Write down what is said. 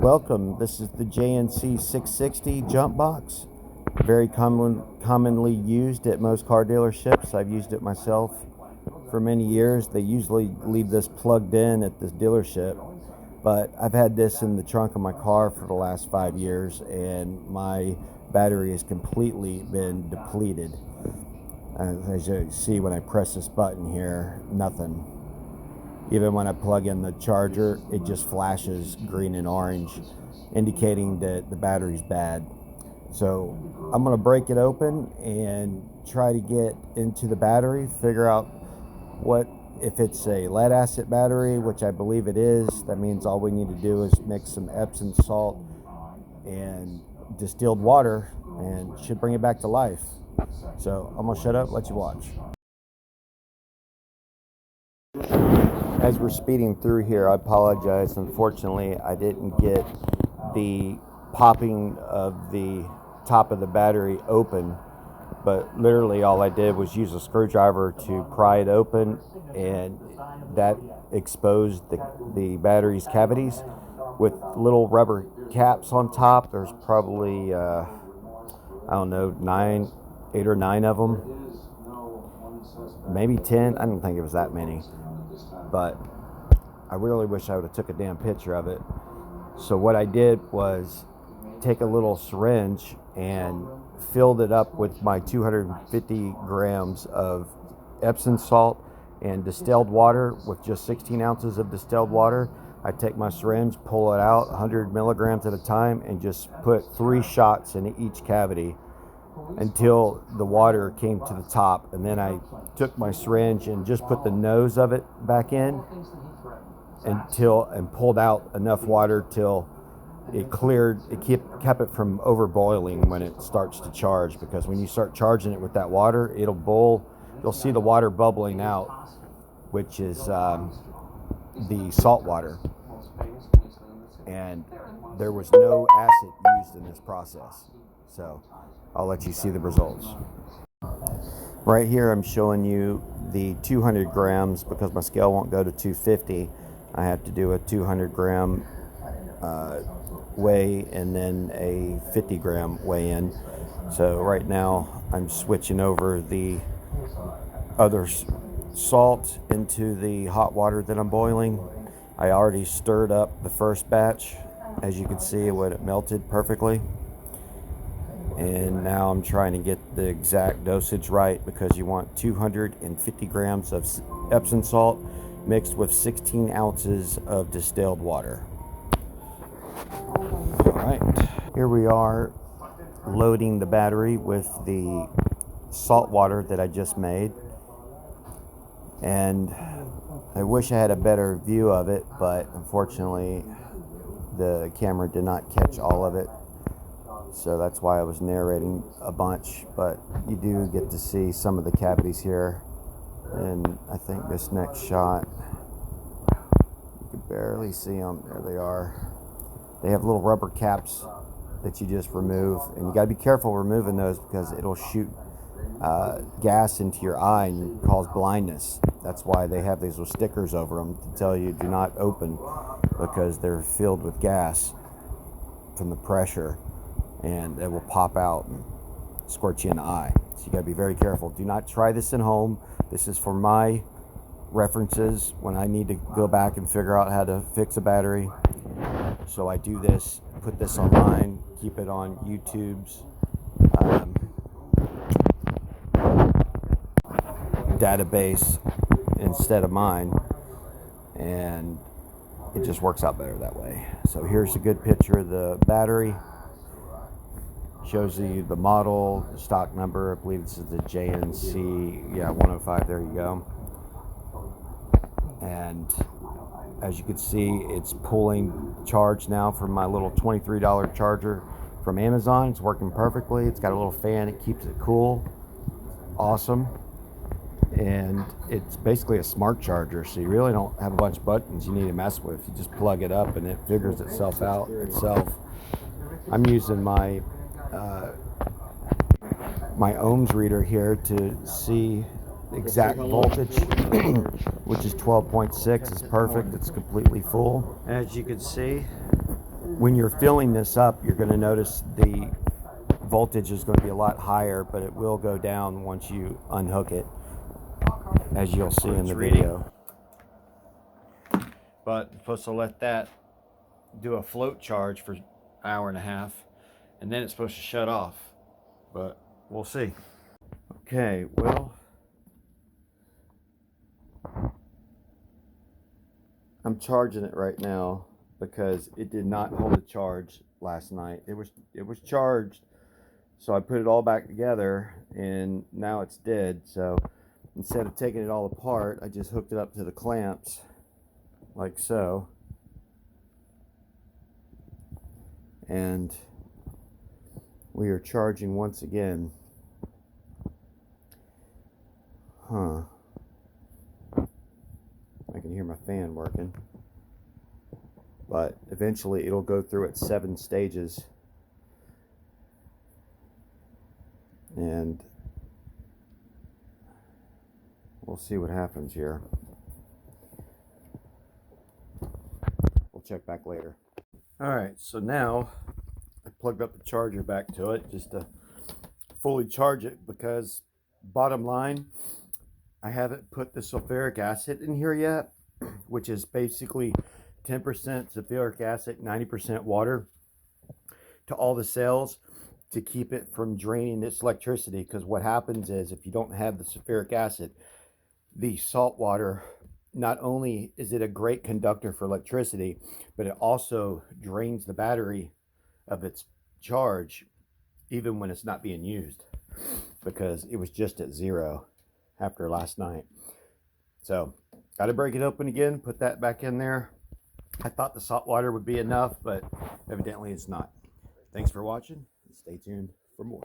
Welcome, this is the JNC 660 jump box. Very commonly used at most car dealerships. I've used it myself for many years. They usually leave this plugged in at this dealership, but I've had this in the trunk of my car for the last 5 years and my battery has completely been depleted. As you see, when I press this button here, nothing. Even when I plug in the charger, it just flashes green and orange, indicating that the battery's bad. So I'm going to break it open and try to get into the battery, figure out if it's a lead acid battery, which I believe it is. That means all we need to do is mix some Epsom salt and distilled water and should bring it back to life. So I'm going to shut up, let you watch. As we're speeding through here, I apologize. Unfortunately, I didn't get the popping of the top of the battery open, but literally all I did was use a screwdriver to pry it open, and that exposed the battery's cavities with little rubber caps on top. There's probably, I don't know, 8 or 9 of them, maybe 10. I don't think it was that many. But I really wish I would have took a damn picture of it. So what I did was take a little syringe and filled it up with my 250 grams of Epsom salt and distilled water with just 16 ounces of distilled water. I take my syringe, pull it out 100 milligrams at a time, and just put 3 shots in each cavity until the water came to the top. And then I took my syringe and just put the nose of it back in and pulled out enough water till it cleared. It kept it from over boiling when it starts to charge, because when you start charging it with that water, it'll boil. You'll see the water bubbling out, which is the salt water, and there was no acid used in this process. So I'll let you see the results. Right here I'm showing you the 200 grams because my scale won't go to 250. I have to do a 200 gram weigh and then a 50 gram weigh in. So right now I'm switching over the other salt into the hot water that I'm boiling. I already stirred up the first batch. As you can see, when it melted perfectly. And now I'm trying to get the exact dosage right, because you want 250 grams of Epsom salt mixed with 16 ounces of distilled water. All right, here we are loading the battery with the salt water that I just made. And I wish I had a better view of it, but unfortunately the camera did not catch all of it. So that's why I was narrating a bunch, but you do get to see some of the cavities here. And I think this next shot, you can barely see them. There they are. They have little rubber caps that you just remove, and you got to be careful removing those because it'll shoot gas into your eye and cause blindness. That's why they have these little stickers over them to tell you do not open, because they're filled with gas from the pressure, and it will pop out and squirt you in the eye. So you got to be very careful. Do not try this at home. This is for my references when I need to go back and figure out how to fix a battery. So I do this, put this online, keep it on YouTube's database instead of mine, and it just works out better that way. So here's a good picture of the battery. Shows you the model, the stock number. I believe this is the JNC 105. There you go. And as you can see, it's pulling charge now from my little $23 charger from Amazon. It's working perfectly. It's got a little fan. It keeps it cool. Awesome. And it's basically a smart charger, so you really don't have a bunch of buttons you need to mess with. You just plug it up and it figures itself out itself. I'm using my ohms reader here to see the exact voltage, which is 12.6. It's perfect. It's completely full. As you can see, When you're filling this up, you're going to notice the voltage is going to be a lot higher, but it will go down once you unhook it, as you'll see in the video. But I'm supposed to let that do a float charge for an hour and a half, and then it's supposed to shut off, but we'll see. Okay, well, I'm charging it right now because it did not hold a charge last night. It was charged, so I put it all back together, and now it's dead. So instead of taking it all apart, I just hooked it up to the clamps like so, and we are charging once again. I can hear my fan working, but eventually it'll go through its 7 stages, and we'll see what happens here. We'll check back later. Alright, so now I plugged up the charger back to it just to fully charge it, because bottom line, I haven't put the sulfuric acid in here yet, which is basically 10% sulfuric acid, 90% water, to all the cells to keep it from draining its electricity. Because what happens is, if you don't have the sulfuric acid, the salt water, not only is it a great conductor for electricity, but it also drains the battery of its charge even when it's not being used, because it was just at 0 after last night. So got to break it open again, put that back in there. I thought the salt water would be enough, but evidently it's not. Thanks for watching. Stay tuned for more.